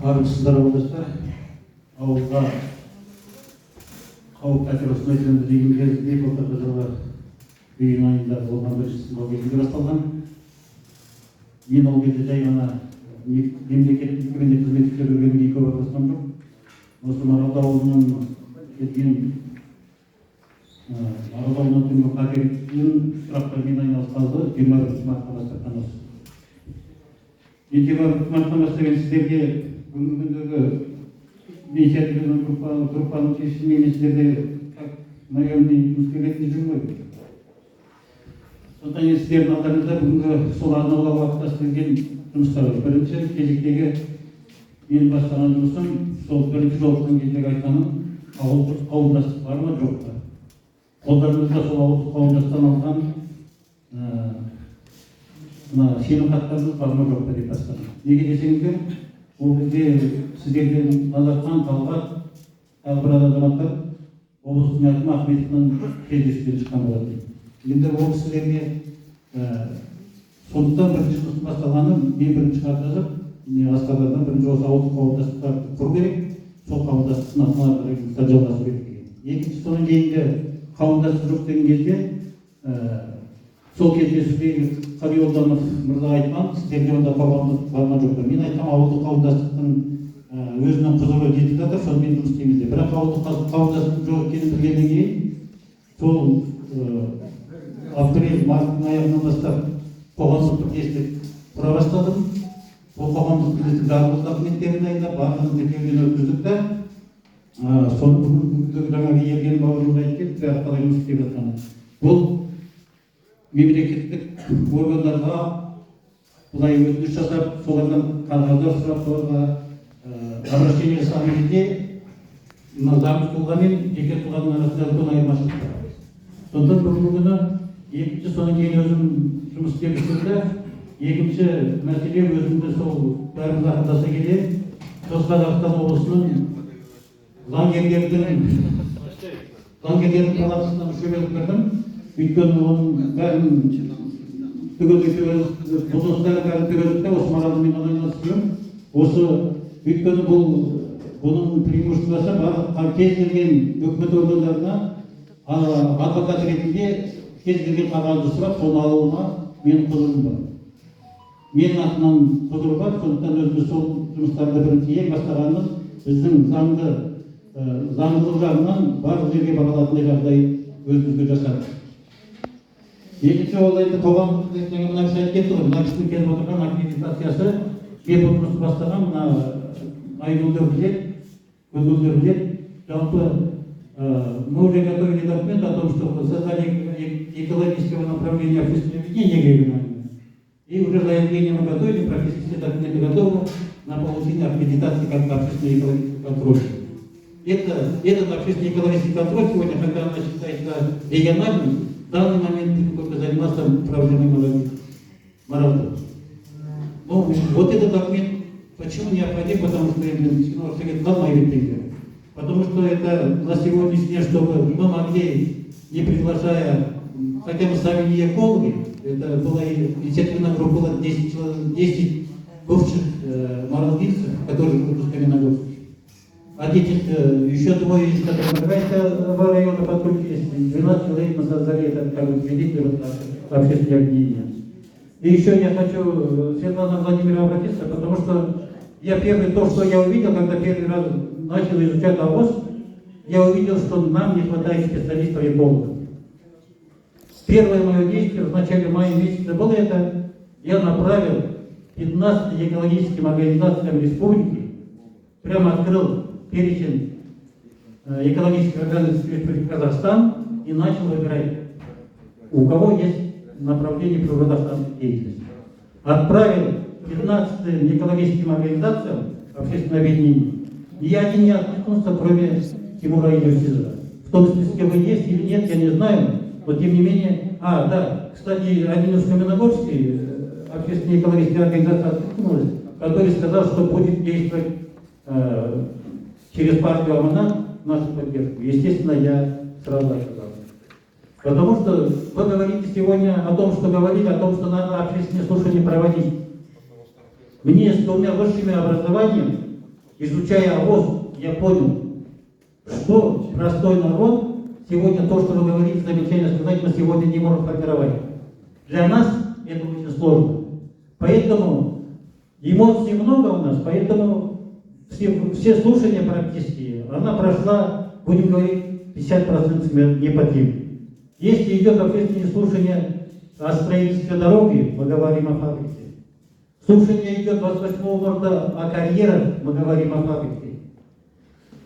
армысыздар ауылдастар. Ауылға қауіп қатер осындай төнді деген кезде былтырғы жылы үйін айында болған біріншісін ол кезінде басталған. Мен ол кезде жай ғана мемлекеттік мекемеде қызмет істеп жүргенге көп араласқан жоқ. Осы Маралды ауылының келген Маралды ауылынан төнген қатердің сұрақтарымен айналысқалы 21 мартта бастаған осы. 21 мартта бастаған сіздерге бүгінгі күндегі инициативаның группаның шешімімен сіздерде наемный жұмыс беретін жүрмін ғой. Сондықтан сіздердің алдарыңызда бүгінгі сол арнаулы уақытта істелген жұмыстар. Бірінші кезектегі менің бастаған жұмысым сол бірінші жолыққан кездегі айтқаным ауылдық қауымдастық бар ма жоқ па. Қолдарыңызда сол ауылдық қауымдастықтан алған сенім хаттарыңыз бар ма жоқ па деп бастаған. Неге десеңіздер, ол кезде сіздерден Назархан, Талғат, тағы бір азаматтар облыстың әкімі Ахметовтың кездесуден шыққан болатын. Енді ол кісілерге сондықтан бірінші жұмыстың басталғаны мен бірінші хат жазып, Асқардардан бірінші осы ауылдық қауымдастықтарды құру керек, сол қауымдастықтың атына қарай жұмыстар жалғасу керек деген. Екінші, содан кейінгі қауымдастық жоқ деген кезде сол кездесудегі Қабиолданов мырза айтқан, сіздерде онда қоғамдық бар ма жоқ па. Мен айтқам, ауылдық қауымдастықтың өзінің құзыры жетіп жатыр, сонымен жұмыс істейміз деп. Бірақ ауылдық қауымдастықтың жоқ екенін білгеннен кейін сол апрель-марттың аяғынан бастап қоғамдық бірлестік құра бастадым. Сол қоғамдық бірлестік барлық документтерін дайындап, барлығын тіркеуден өткіздік та соны бүгінгі жаңағы ерген бауырымыз айтып кетті, қалай жұмыс істеп жатқаны. Бұл мемлекеттік органдарға бұлай өтініш жасап, солардан қағаздар сұрап, соларға обращение жасаған кезде заңды тұлға мен жеке тұлғаның арасында үлкен айырмашылық бар. Сондықтан бүгінгі күні екінші, содан кейін өзім жұмыс істеп жүргенде екінші мәселе өзімді сол бәріміз ақылдаса келе Шығыс Қазақстан облысының заңгерлердің палатасына мүше болып кірдім. Өйткені оның бәрін бұзылыстарын бәрін түгелдікте осы Маралдымен айналысып осы өйткені бұның преимуществосы барлық кез келген өкімет органдарына адвокат ретінде кез келген қағазды сұрап, соны алуына менің құзырым бар. Менің атынан құзыры бар, сондықтан өзіміз сол жұмыстарды бірінші ең бастағанымыз біздің заңдылық жағынан барлық жерге бағалатындай жағдай өзімізге жасадық. Екінші, ол енді қоғамдық жаңа мына кісі айтып кетті ғой, мына кісінің келіп отырған аккредитациясы мен бұл жұмысты бастаған мына Айгүлдер білет. Жалпы мы уже готовили документ о том, что создание экологического направления общественного ведения регионального. И уже заявление мы готовили, практически все документы готовы на получение аккредитации как общественный экологический контроль. Этот общественный экологический контроль сегодня, когда она считается региональным, в данный момент только заниматься проблемой Маралды. Но вот этот документ почему необходим? Потому что потому что это на сегодняшний день, чтобы мы могли, не приглашая, хотя мы сами не экологи, это была инициативная группа 10 бывших маралдинцев, которые живут в Каменогорске. От этих еще двое из Катарского района потом есть, 12 человек мы создали этот свидетель общественного объединения. И еще я хочу Светлана Владимировна обратиться, потому что я то, что я увидел, когда первый раз начал изучать АОС, я увидел, что нам не хватает специалистов и экологов. Первое мое действие в начале мая месяца было это, я направил 15 экологическим организациям республики, прямо открыл перечень экологических организаций Республики Казахстан и начал выбирать, у кого есть направление природоохранной деятельности. Отправил 15 экологическим организациям общественного объединения. И один не откликнулся, кроме Тимура Юсизова. В том списке вы есть или нет, я не знаю, но тем не менее... да, кстати, один из Каменогорский, общественная экологическая организация откликнулась, который сказал, что будет действовать через партию Аманат нашу поддержку. Естественно, я сразу отказался. Потому что вы говорите сегодня о том, что говорили, о том, что надо общественные слушания проводить. Мне с двумя высшими образованиями, изучая АВОС, я понял, что простой народ сегодня, то, что вы говорите, замечательно сказать, мы сегодня не можем формировать. Для нас это очень сложно. Поэтому эмоций много у нас, поэтому все слушания практически, она прошла, будем говорить, 50% не по теме. Если идет общественное слушание о строительстве дороги, мы говорим о фабрике. Слушание идет 28 марта о карьерах, мы говорим о фабрике.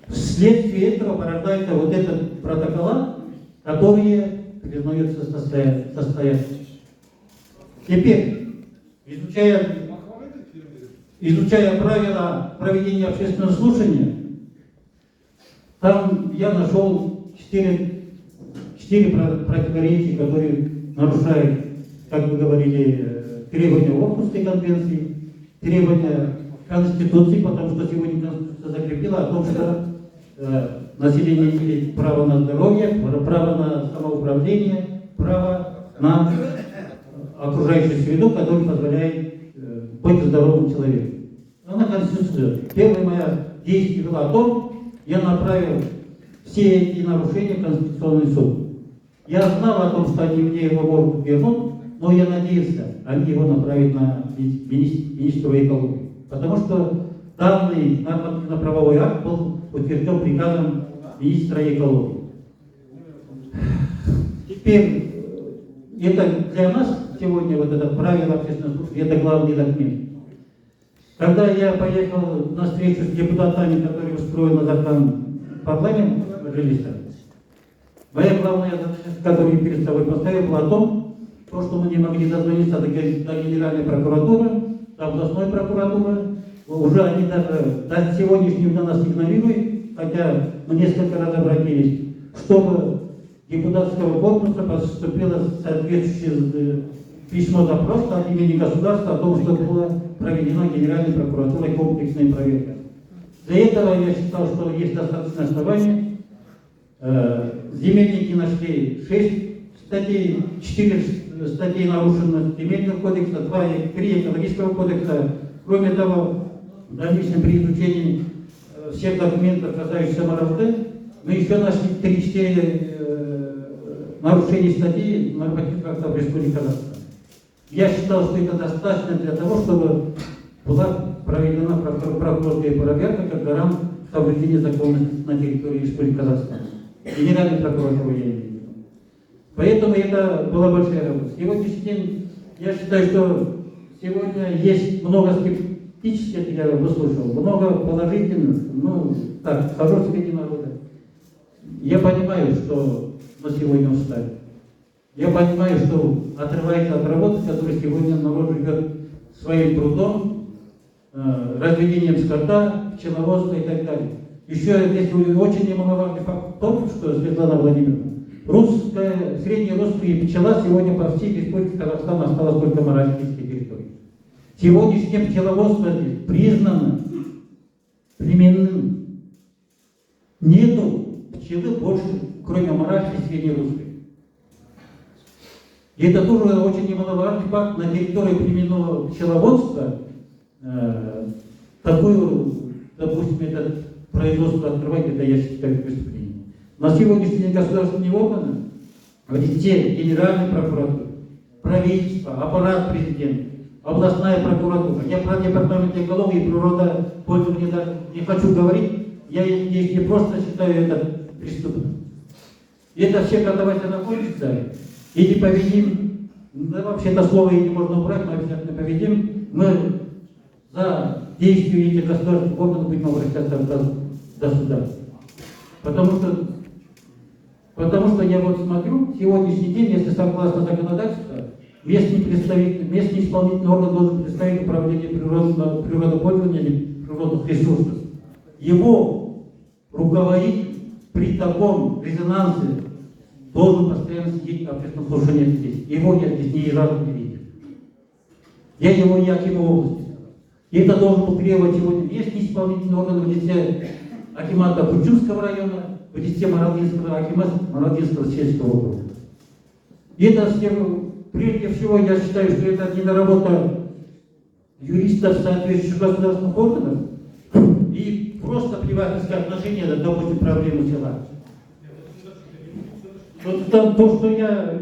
Вследствие этого порождаются вот этот протокола, которые признаются состоятельными. Теперь, изучая правила проведения общественного слушания, там я нашел 4 противоречия, которые нарушают, как вы говорили, требования Орхусской конвенции, требования Конституции, потому что сегодня Конституция закрепила о том, что население имеет право на здоровье, право на самоуправление, право на окружающую среду, которая позволяет быть здоровым человеком. Она Конституция. Первое мое действие было о том, я направил все эти нарушения в Конституционный суд. Я знал о том, что они мне его могут вернуть, но я надеялся, они его направят на министра экологии. Потому что данный нормативно-правовой акт был утвержден приказом министра экологии. Теперь, это для нас сегодня, вот это правило общественного слушания, это главный документ. Когда я поехал на встречу с депутатами, которые устроил Назархан парламент Мажилиса, моя главная задача, которую я перед собой поставил, была о том, что мы не могли дозвониться до Генеральной прокуратуры, до областной прокуратуры. Уже они даже до сегодняшнего дня нас игнорируют, хотя мы несколько раз обратились, чтобы депутатского корпуса поступило соответствующее письмо-запрос от имени государства о том, что была проведена Генеральной прокуратурой комплексная проверка. Для этого я считал, что есть достаточное основание. Земельники нашли 6 статей, 4 статей нарушено Земельного кодекса, 3 экологического кодекса. Кроме того, в дальнейшем при изучении всех документов, касающихся МРЛТ, мы еще нашли 3-4 нарушения статьи нормативных актов Республики Казахстан. Я считал, что это достаточно для того, чтобы была проведена прокурорская проверка как гарант соблюдения законности на территории Республики Казахстан. Генеральной прокуратуры я имею в виду. Поэтому это была большая работа. Сегодняшний день я считаю, что сегодня есть много скептических, я выслушал, много положительных, так, хожу среди народа. Я понимаю, что мы сегодня устали. Я понимаю, что отрывается от работы, которая сегодня народ живет своим трудом, разведением скота, пчеловодства и так далее. Еще здесь очень немаловажный факт в том, что, Светлана Владимировна, среднерусская пчела сегодня по всей республике Казахстан осталась только в Маральских территории. Сегодняшнее пчеловодство здесь признано племенным. Нету пчелы больше, кроме Маральской и среднерусской. И это тоже очень немаловажный факт. На территории племенного пчеловодства такую, допустим, это производство открывать, это я считаю преступлением. На сегодняшний день государственные органы, все Генеральная прокуратура, правительство, аппарат президента, областная прокуратура. Я про департамент экологии и природопользования даже не хочу говорить, я не просто считаю это преступным. И это все катавайся находится, и не победим, да вообще это слово и не можно убрать, мы обязательно победим, мы за действия этих государственных органов будем обращаться до суда. Потому что я вот смотрю, сегодняшний день, если согласно законодательству, местный исполнительный орган должен представить управление природопользования или природных ресурсов. Его руководитель при таком резонансе должен постоянно сидеть в общественном слушании здесь. Его я здесь ни разу не видел. Я его не Акиму области. И это должен был требовать сегодня местный исполнительный орган в лице акимата Бучурского района, в лице Маралдинского акимата Маралдинского сельского округа. И это, прежде всего, я считаю, что это недоработка юристов соответствующих государственных органов и просто приватные отношения, допустим, проблемы дела. Вот там то, что я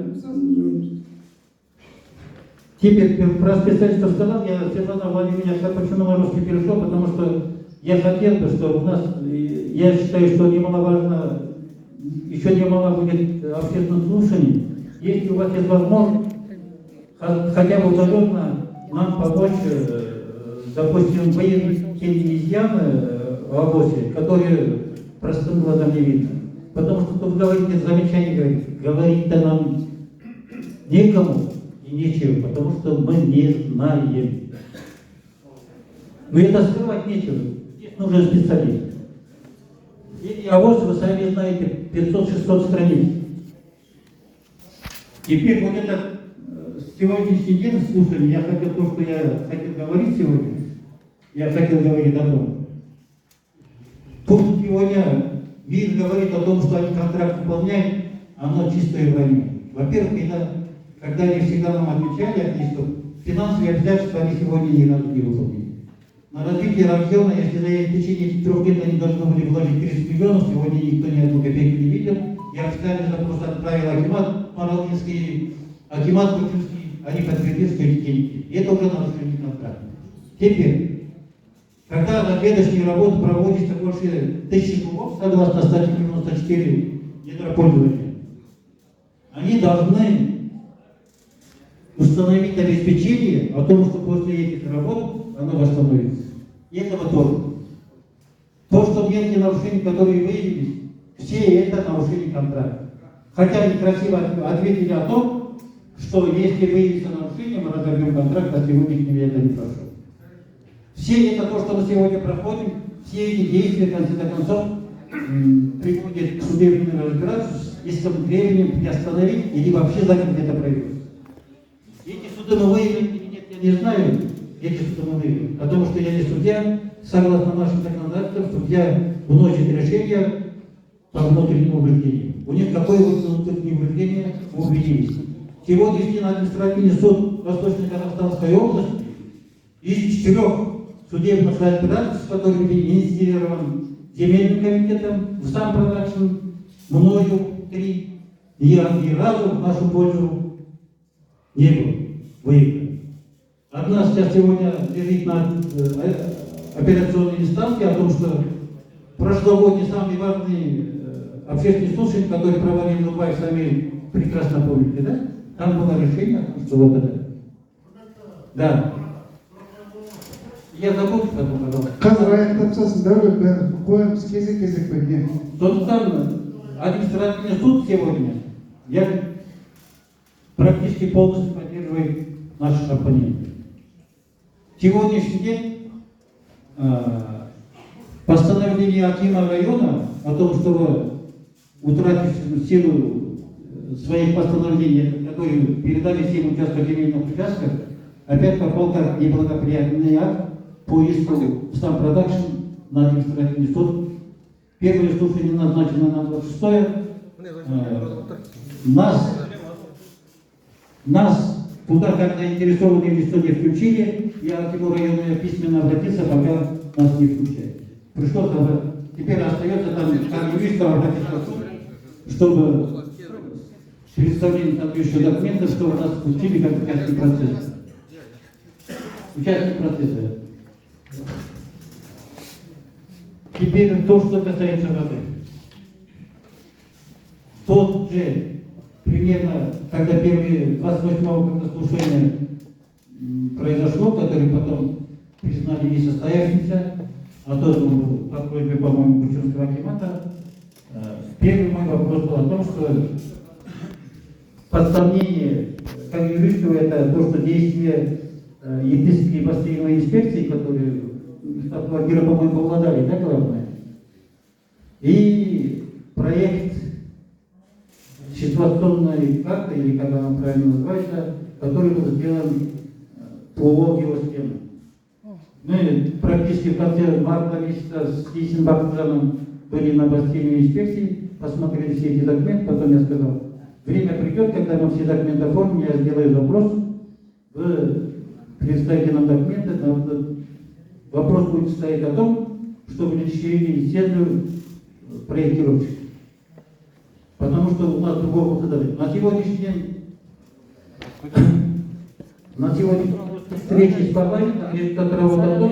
теперь про специалистов сказал, я Светлана Владимировна, почему на русский перешел, потому что я хотел бы, что у нас, я считаю, что немаловажно, еще немало будет общественных слушаний. Если у вас есть возможность, хотя бы удаленно нам помочь, допустим, выявить те изъяны в ОБОСе, которые простым глазом не видно. Потому что тут говорите, замечание говорить-то нам некому и нечего, потому что мы не знаем. Но это скрывать нечего. Здесь нужен специалист. И ОБОС, вы сами знаете, 500-600 страниц. Теперь вот этот сегодняшний день слушали, я хотел то, что я хотел говорить сегодня, я хотел говорить о том. Тут сегодня МИД говорит о том, что они контракт выполняют, оно чистое вранье. Во-первых, когда они всегда нам отвечали, что финансовые обязательства они сегодня ни разу не выполнили. На развитие района, если в течение 3 лет они должны были вложить 30 миллионов, сегодня никто ни одну копейку не видел. Я официально запрос отправил Акимат Маралдинский, Акимат Бутинский, они подтвердили, что эти деньги. И это уже нарушение контракта. Теперь, когда разведочные работы проводятся больше 1000 кубов, согласно статье 94 недропользования, они должны установить обеспечение о том, что после этих работ оно восстановится. И этого тоже. То, что мелкие нарушения, которые выявились, все это нарушение контракта. Хотя они красиво ответили о том, что если выявится нарушение, мы разорвем контракт, а сегодня это не прошло. Все это то, что мы сегодня проходим, все эти действия, в конце концов, приводят к судебному разбирательству с иском требованием приостановить или вообще закрыть это производство. Эти суды мы выявим или нет, я не знаю, эти суды мы выявим. Потому что я не судья, согласно нашим законодательствам, судья вносит решение по внутреннему убеждению. У них какое внутреннее убеждение в убедились. Сегодняшний административный суд Восточно-Казахстанской области из 4 судебных разбирательств, который инициирован земельным комитетом, в сам продакшн, мною 3, ни разу в нашу пользу не было выиграно. Одна сейчас сегодня лежит на операционной инстанции о том, что прошлогодний самый важный общественный слушание, который проводили Дубай, сами прекрасно помните, да? Там было решение, что вот это. Да. Я забыл, потом, пожалуйста. Қазір аяқтапсасын дәулет бәрін қоямыз кезек бәке. Сондықтан административный суд сегодня, я практически полностью поддерживаю наших оппонентов. Сегодняшний день постановление Акима района о том, что утратив силу своих постановлений, которые передали всем участкам земельных участков, опять попал как неблагоприятный акт по иску в сам продакшн на административный суд. Первое слушание назначено на 26-е. Нас туда как заинтересованные лицо не включили. Я к его району письменно обратился, пока нас не включают. Пришлось, теперь остается там как юрист обратиться в суд, чтобы представление соответствующих документов, что нас включили как участник процесса. Участник процесса. Теперь то, что касается воды. Тот же, примерно, когда первые 28-го когда слушание произошло, который потом признали несостоявшимся, а тот был по просьбе, по-моему, Бучурского акимата, первый мой вопрос был о том, что подставление, как юристу, это то, что действия Египетской бассейновой инспекции, которые квартира, по-моему, Павлодаре, да, главное? И проект ситуационной карты, или как она правильно называется, который был сделан по его стену. Мы практически в конце марта месяца с Исин Бахтажаном были на бассейновой инспекции, посмотрели все эти документы, потом я сказал, время придет, когда мы все документы оформим, я сделаю запрос в представите нам документы, вопрос будет стоять о том, чтобы удочерили естественную проектировщик. Потому что у нас другого выхода нет. На сегодняшний день встречи с парламентом, результат работы о том,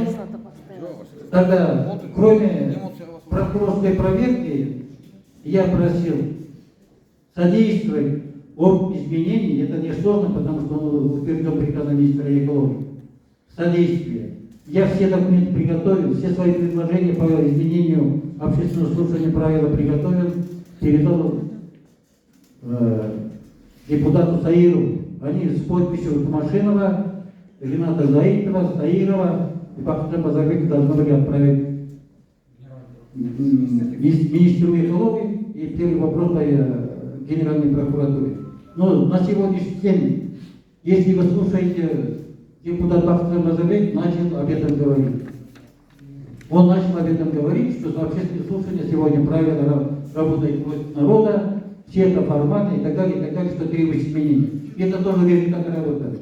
тогда, кроме прокурорской проверки, я просил содействовать об изменении, это не сложно, потому что он утвержден приказом министра экологии, содействие. Я все документы приготовил, все свои предложения по изменению общественного слушания правила приготовил, передал депутату Саирову. Они с подписью Тумашинова, Рената Заитова, Саирова и Бахтина Базарбека должны были отправить министру экологии и первый вопрос по Генеральной прокуратуре. Но на сегодняшний день, если вы слушаете, депутат Бахтин Базарбек начал об этом говорить. Он начал об этом говорить, что общественное слушание сегодня правильно работает против народа, все это формально и так далее, что требует изменений. И это тоже результат работы.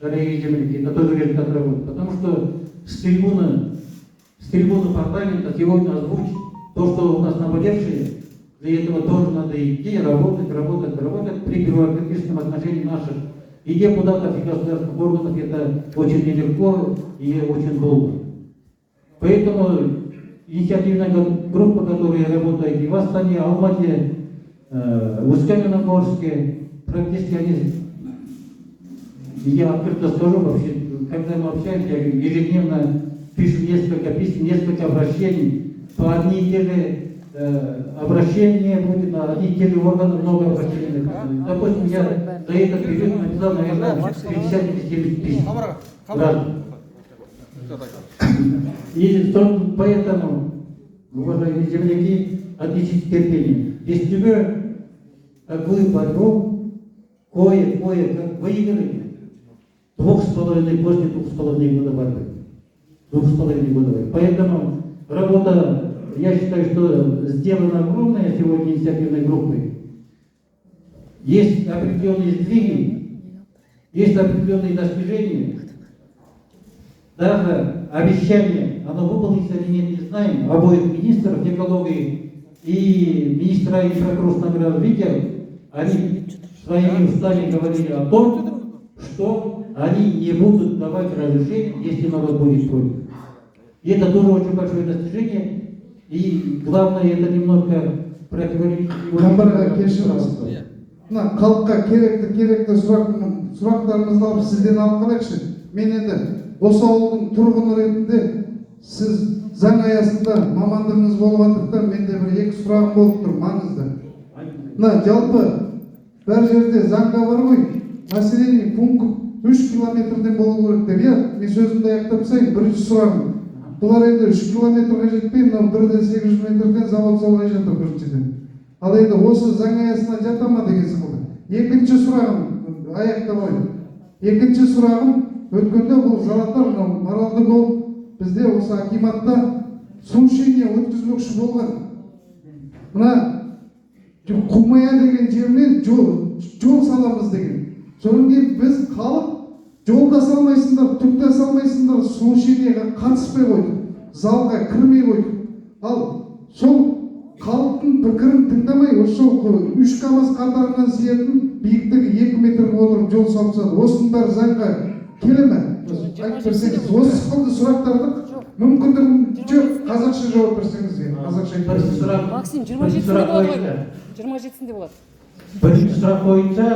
Дорогие земляки, это тоже результат работы. Потому что с трибуны парламента сегодня озвучить то, что у нас наболевшее, для этого тоже надо идти, работать при прерогативном отношении наших и депутатов, и государственных органов. Это очень нелегко и очень долго. Поэтому инициативная группа, которая работает и в Астане, Алмате, Усть-Каменогорске, практически они, я открыто скажу, вообще, когда мы общаемся, я ежедневно пишем несколько писем, несколько обращений, по одни и те же обращения будет, на одни и те же органы много обращений. Допустим, я за этот период написал, наверное, 59 писем. И поэтому, уважаемые земляки, отличите терпение. Если вы, как вы, подруг, кое-как выиграли 2,5 после 2,5 года борьбы. 2,5 года борьбы. Поэтому работа, я считаю, что сделана огромная сегодня инициативной группой. Есть определенные сдвиги, есть определенные достижения. Даже обещание, оно выполнится или нет, не знаем, обоих министров экологии и министра инфраструктурного развития, они своими устами говорили о том, что они не будут давать разрешение, если народ будет против. И это тоже очень большое достижение, и главное, это немного противоречит. Камбарға кешіріңіз. Мына халыққа керекті сұрақтарымызды алып сізден алып қалайықшы. Мен енді осы ауылдың тұрғыны ретінде сіз заң аясында мамандығыңыз болғандықтан менде бір екі сұрағым болып тұр, маңызды. Мына жалпы бәр жерде заңда бар ғой, население пункт 3 километрден болу керек деп, иә, мен сөзімді аяқтап тастайын, бірінші сұрағым. Бұлар енді 3 километрге жетпей, мынау 1,800 метрден завод салмай жатыр біріншіден. Ал енді осы заң аясына жата ма деген сұрағым. Екінші сұрағым, аяқтап қойдым. Екінші сұрағым, өткенде бұл залаттар маралды болып, бізде осы акиматта сушение өткізбекші болған. Мына Құмая деген жермен жол саламыз деген. Содан кейін біз халық жолда салмайсыңдар, түкте салмайсыңдар, сушениеге қатыспай қойдық, залға кірмей қойдық. Ал сол халықтың пікірін тыңдамай, осы 3 КАМАЗ қатарынан сиятын биіктігі 2 метрге отырып жол салса, осының бәрі заңға келе ме? Айтып берсеңіз, осы сықылды сұрақтарды мүмкіндігім жоқ, қазақша жауап берсеңіз, қазақша айтып берсеңіз. Максим, 27-сінде болады ғой. 27-сінде болады. Бірінші сұрақ бойынша,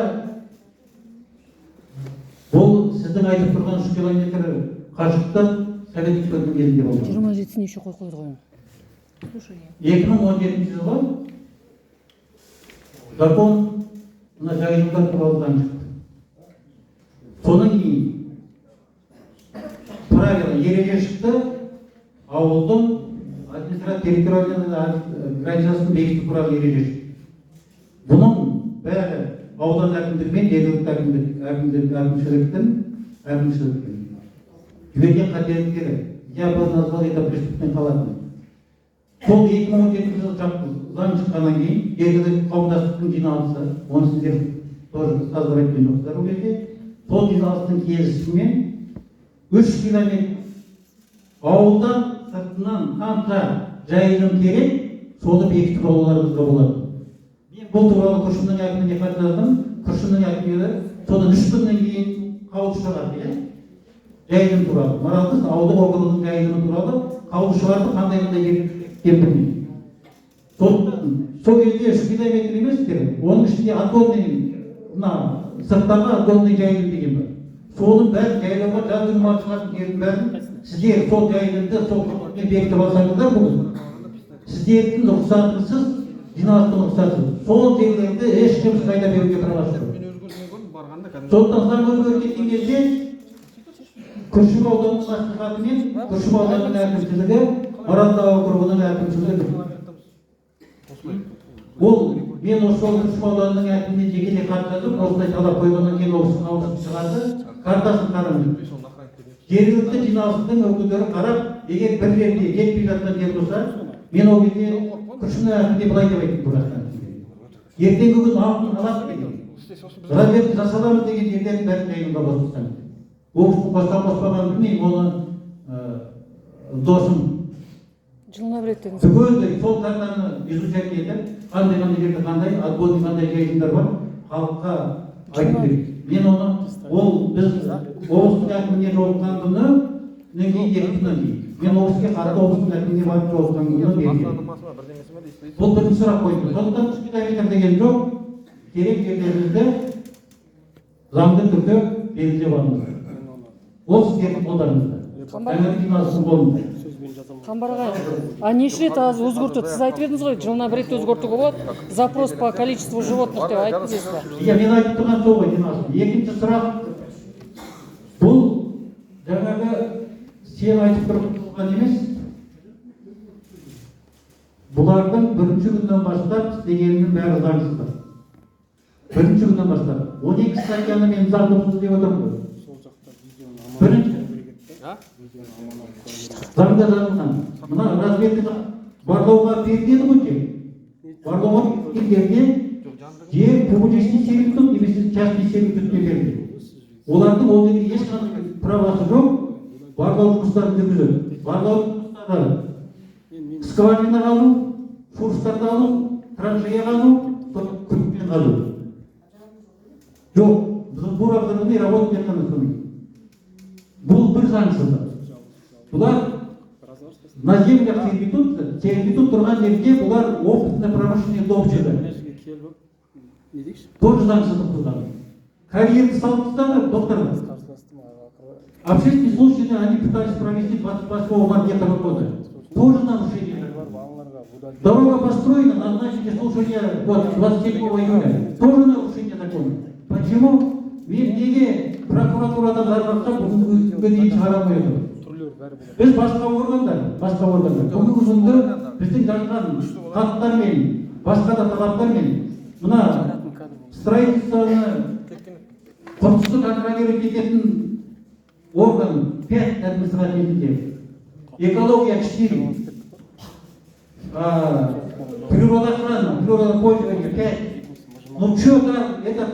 бұл сіздің айтып тұрған 3 километр қашықтық Совет үкіметінің кезінде болды. 27-сіне еще қой қойды ғой. 2017 жылы закон мына жайылымдар туралы заң шықты. Содан кейін правило ереже шықты, ауылдың территориальный границасын бекіту туралы ереже шықты. Бұның бәрі аудан әкімдігі мен жергілікті әкімшіліктің жіберген қателіктері, я бы назвал это преступной халатностью. Сол 2017 жылы заң шыққаннан кейін жергілікті қауымдастықтың жиналысы, оны сіздер тоже создавать жоқсыздар ол кезде, сол жиналыстың келісімімен 3 километр ауылдан сыртынан қанша жайылым керек, соны бекітіп алуларыңызға болады. Мен бұл туралы Күршімнің әкіміне хат жаздым. Күршімнің әкімі содан 3 күннен кейін қаулы шығарды, жайылым туралы. Маралдың ауылдық округының жайылымы туралы қаулы шығарды, қандай бекіткен білмеймін. Сондықтан сол кезде 3 километр емес керек. Оның ішінде отдельный, мына сырттағы отдельный жайылым деген бар. Соның бәрін жайлауға жаздың шығатын жердің бәрін сіздер сол жайылымды сол құқықпен бекітіп алсаңыздар бүгін. Сіздердің рұқсатынсыз, жиналыстың рұқсатсыз. Сол жерлерді ешкім қайда беруге правасы жоқ. Сондықтан заң өзгеріп кеткен кезде Күршім ауданының мәслихаты мен Күршім ауданының әкімшілігі, Маралды округының әкімшілігі. Ол мен осы Күршім ауданының әкіміне жекелей хат жазып, осындай талап қойғаннан кейін ол қаулысын шығарды, картасын қараңыз. Жергілікті жиналыстың өкілдері қарап, егер бір жерде жетпей жатқан жер болса, мен ол кезде Күршімнің әкіміне былай деп айттым burasынан. Ертеңгі күн алтын алады деген. Разведка жасаламыз деген жерлердің бәрін жайылымға басқызсам. Ол үшін қоспаған білмеймін, оны досым Жылына бір рет дедіңіз. түгелдей сол картаны изучать етіп, қандай жерде қандай, отбойный қандай жайылымдар бар, халыққа айтып береді. Мен оны, ол біз облыстың әкіміне жолыққан күні, кейін 2 күннен кейін. Мен облысқа қарады, облыстың әкіміне барып жолыққан күні берген. Бұл бірінші сұрақ қойды. Сондықтан 3 километр деген жоқ, керек жерлерімізді заңды түрде белгілеп алыңыздар. Ол сіздердің қолдарыңызда. Таңертең жиналыстың қолында. Қамбар ағай, а неше рет өзгертеді? Сіз айтып едіңіз ғой, жылына бір рет өзгертуге болады. Запрос по количеству животных деп айтып едіңіз ба? Мен айтып тұрған сол ғой жиналыстың. Екінші сұрақ, бұл жаңағы сен айтып тұрған емес, бұлардың бірінші күннен бастап істегенінің бәрі заңсыздар. Бірінші күннен бастап. 12 статьяны мен заңды бұзды деп отырмын ғой. Бірінші. Заңда жазылған. Мына разведка барлауға беріледі ғой жер. Барлауға берілген жер публичный сервитут немесе частный сервитутке беріледі. Олардың ол жерде ешқандай правасы жоқ. Барлау жұмыстарын жүргізеді. Барлау жұмыстары скважина алу, фурстарды алу, траншея алу, күртпен алу. Жоқ, буравзырный работа етқаны соның. Бұл бір заңсыздық. Бұлар на землях сервитут тұрған жерде бұлар опытно-промышленный добычада. Тоже заңсыздық бұлар. Карьерді салып тастады, доктор. Общественные слушания они пытались провести 28 марта этого года. Тоже нарушение. Дорога построена, назначили слушания 27 июля. Тоже нарушение закона. Почему? Мен неге прокуратурадан зарқатса бүгінгі дейін шығара алмайды? Біз басқа органдар. Бүгінгі күнді біздің жазған хаттармен, басқа да талаптармен мына строительствоны құрылысты контролировать ететін орган 5 административный, экология 4, природоохрана, природопользование 5. Ну что-то это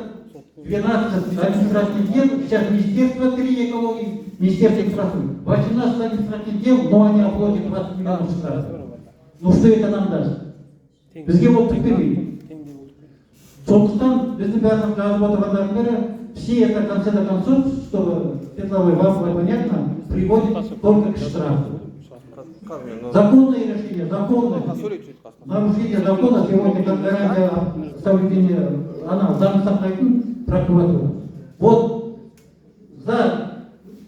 12 административных дел, сейчас Министерство 3 экологии, Министерство инфраструктуры, 18 административных дел, но они оплатят 20 миллионов штрафов. Ну что это нам даст? Бізге ол түкпемейді. Сондықтан біздің бәрінің жазып отырғандардың бәрі, все это в конце концов, чтобы Светлана вам было понятно, приводит только к штрафу. Законное решение, законное нарушение закона сегодня как гарантия соблюдения, она заң сақтайтын прокуратура. Вот за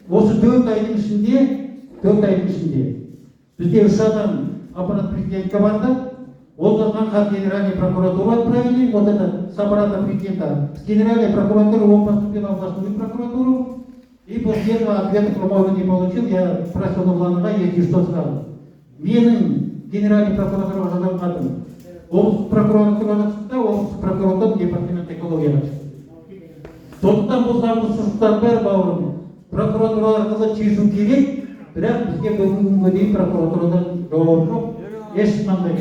осы 4 айдың ішінде бізде 3 адам аппарат президентке барды. Он должен как генеральный прокуратуру отправили, вот это с аппарата президента, с генеральной прокуратуры он поступил в областную прокуратуру, и после этого ответа прямого не получил, я спросил Нурланова, если что сказал. Менің генеральный прокуратура жазалғадым. Облыстық прокуратураға шықты, облыстық прокуратурадан департамент экологияға шықты. Сондықтан бұл заңбұзушылықтар бәрі бауырым. Прокуратура арқылы шешу керек, бірақ бізге бүгінгі дейін прокуратурадан жауап жоқ. Ешқандай.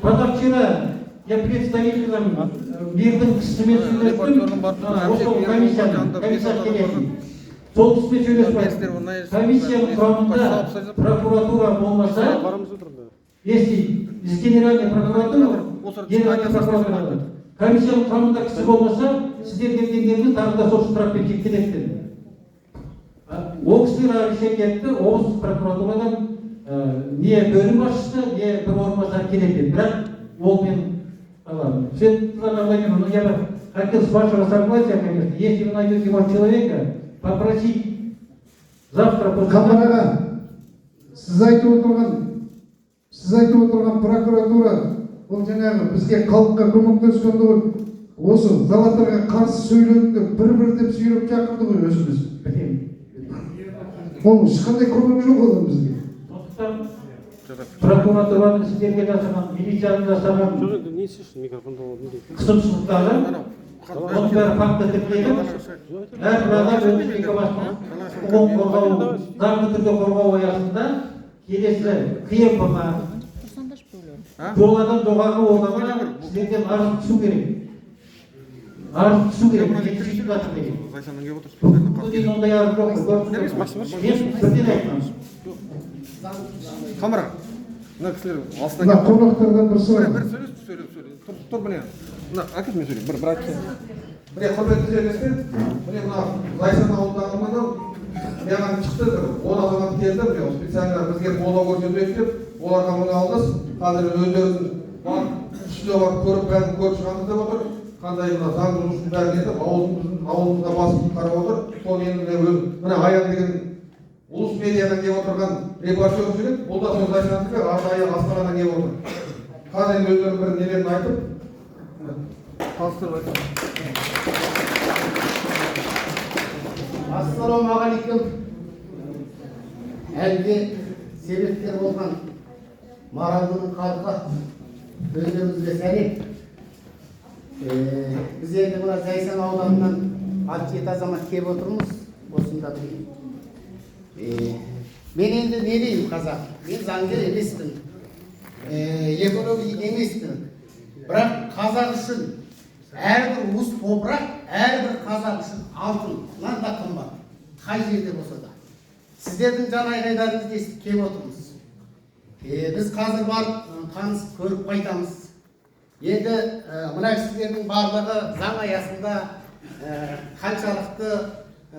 Позавчера я представителем мирдің кісімен сөйлестім, осы комиссия келетін. Сол кісімен сөйлеспейді. Комиссияның құрамында прокуратура болмаса, если из генеральной прокуратуры, комиссияның құрамында кісі болмаса, сіздер келгендеріңіз тағы да сол штрафпен шектеледі. Ол кісілер шекетті, облыстық прокуратурадан не бөлім басшысы, не бір орынбасар келеді. Бірақ ол мен Светлана Владимировна, я бы хотел с вашего согласия, конечно, если вы найдете вот человека, попросить завтра после... Камараға, сіз айтып отырған прокуратура, ол жаңағы бізге халыққа көмектескенді ғой, осы залаттарға қарсы сөйлеуді бір-бір деп сүйреп шақырды ғой өзіміз. Ол ешқандай көмек жоқ одан бізге. Прокуратураның сіздерге жасаған, милицияның жасаған қысымшылықтары, оның бәрі факті тіркеліп, әрбір адам өзінің құқығын қорғау, заңды түрде қорғау аясында келесі КМП-ға, жоладан жоғарғы органға сіздерден арыз түсу керек. Арыз түсу керек, жеткізіп жатыр деген. Бұл дейін ондай арыз жоқ. Мен бірден айтқанмын. Камера. Мына кісілер астына келіп. Қонақтардан бір сұрақ. Бір сөйлесіп. Тұр міне. Мына әкет мен сөйлеймін. Бір айтшы. Міне құрметті жерлестер, міне мына Зайсан ауылдағы мынау маған шықты бір 10 азамат келді, міне специально бізге қолдау көрсету деп, оларға мына алдыз. Қазір өздерінің күшіне барып көріп, бәрін көріп шығамыз деп отыр. Қандай мына заң бұзушылықтың бәрін етіп, ауылымызға басып қарап отыр. Сол енді мына Аян деген Улус медиадан келіп отырған репортер жүрек, бұл да сол Зайсандікі арнайы Астанадан келіп отыр. Қазір өздері бір нелерін айтып, таныстырып айтып. Ассалаумағалейкум. Әлде себептер болған Маралдының халқы өздеріңізге сәлем. Біз енді мына Зайсан ауданынан 6-7 азамат келіп отырмыз. Осында дейін. Мен енді не деймін қазақ? Мен заңгер емеспін. Экология емеспін. Бірақ қазақ үшін әрбір уыс топырақ, әрбір қазақ үшін алтыннан да қымбат. Қай жерде болса да. Сіздердің жан айғайларыңызды естіп келіп отырмыз. Біз қазір барып танысып көріп қайтамыз. Енді мына сіздердің барлығы заң аясында қаншалықты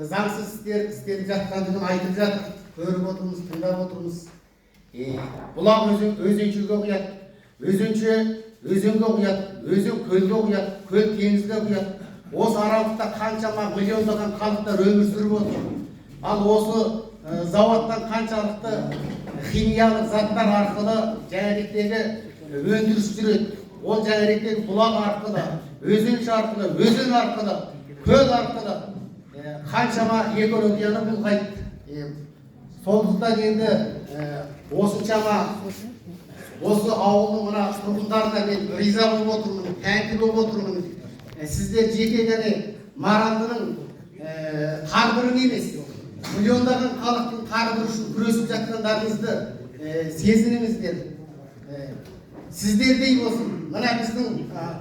заңсыз істеліп жатқандығын айтып жатыр. Көріп отырмыз, тыңдап отырмыз. Бұлақ өзеншеге құяды, өзенге құяды, өзен көлге құяды, көл теңізге құяды. Осы аралықта қаншама миллиондаған халықтар өмір сүріп отыр. Ал осы зауыттан қаншалықты химиялық заттар арқылы жәнібектегі өндіріс жүреді. Ол жәнібектегі бұлақ арқылы, өзенші арқылы, өзен арқылы, көл арқылы қаншама экологияны бұлғайды. Сондықтан енді осыншама осы ауылдың мына тұрғындарына мен риза болып отырмын, тәнті болып отырмын. Сіздер жеке және Маралдының тағдырын емес, миллиондаған халықтың тағдыры үшін күресіп жатқандарыңызды сезініңіздер. Сіздердей болсын, мына біздің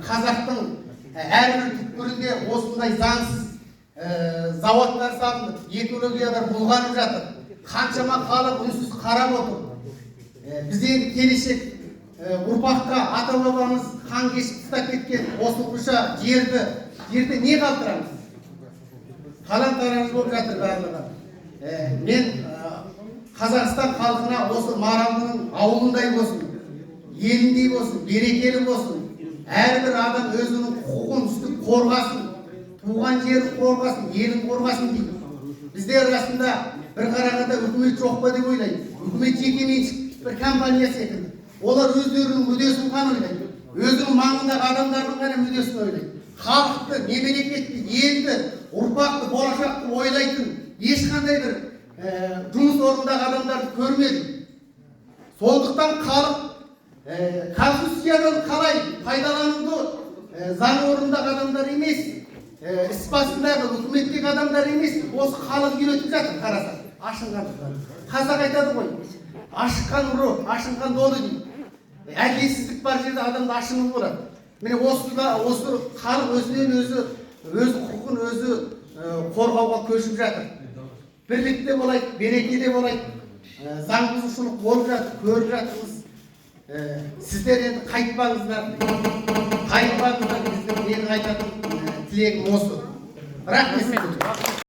қазақтың әрбір түкпірінде осындай заңсыз заводтар салынып, экологиялар бұлғанып жатыр. Қаншама халық үнсіз қарап отыр. Біз енді келешек ұрпаққа ата-бабамыз қан кешіп ұстап кеткен осынша жерді не қалдырамыз? Талан-тараж болып жатыр барлығы. Мен Қазақстан халқына осы Маралдының ауылындай болсын, еліндей болсын, берекелі болсын, әрбір адам өзінің құқығын үстіп қорғасын, туған жерін қорғасын, елін қорғасын дейді. Біздер арасында бір қарағанда үкімет жоқ па деп ойлайды. Үкімет жекеменшік бір компания секілді. Олар өздерінің мүддесін ғана ойлайды. Өзінің маңындағы адамдардың ғана мүддесін ойлайды. Халықты, мемлекетті, елді, ұрпақты, болашақты ойлайтын ешқандай бір жұмыс орнындағы адамдарды көрмедім. Сондықтан халық Конституциядан қалай пайдалануды заң орнындағы адамдар емес, іс басындағы үкіметтегі адамдар емес, осы халық үйретіп жатыр. Қараса, ашынғандықтан. Қазақ айтады ғой, ашыққан ұры, ашынған долы дейді. Әділетсіздік бар жерде адамда ашыну болады. міне осы халық өзінен өзі өз құқығын өзі қорғауға көшіп жатыр. Бірлікте болайық, берекеде болайық. Заң бұзушылық болып жатыр, көріп жатырмыз. Сіздер енді қайтпаңыздар. Қайтпаңыздар, біздің менің айтатын тілегім осы. Рахмет.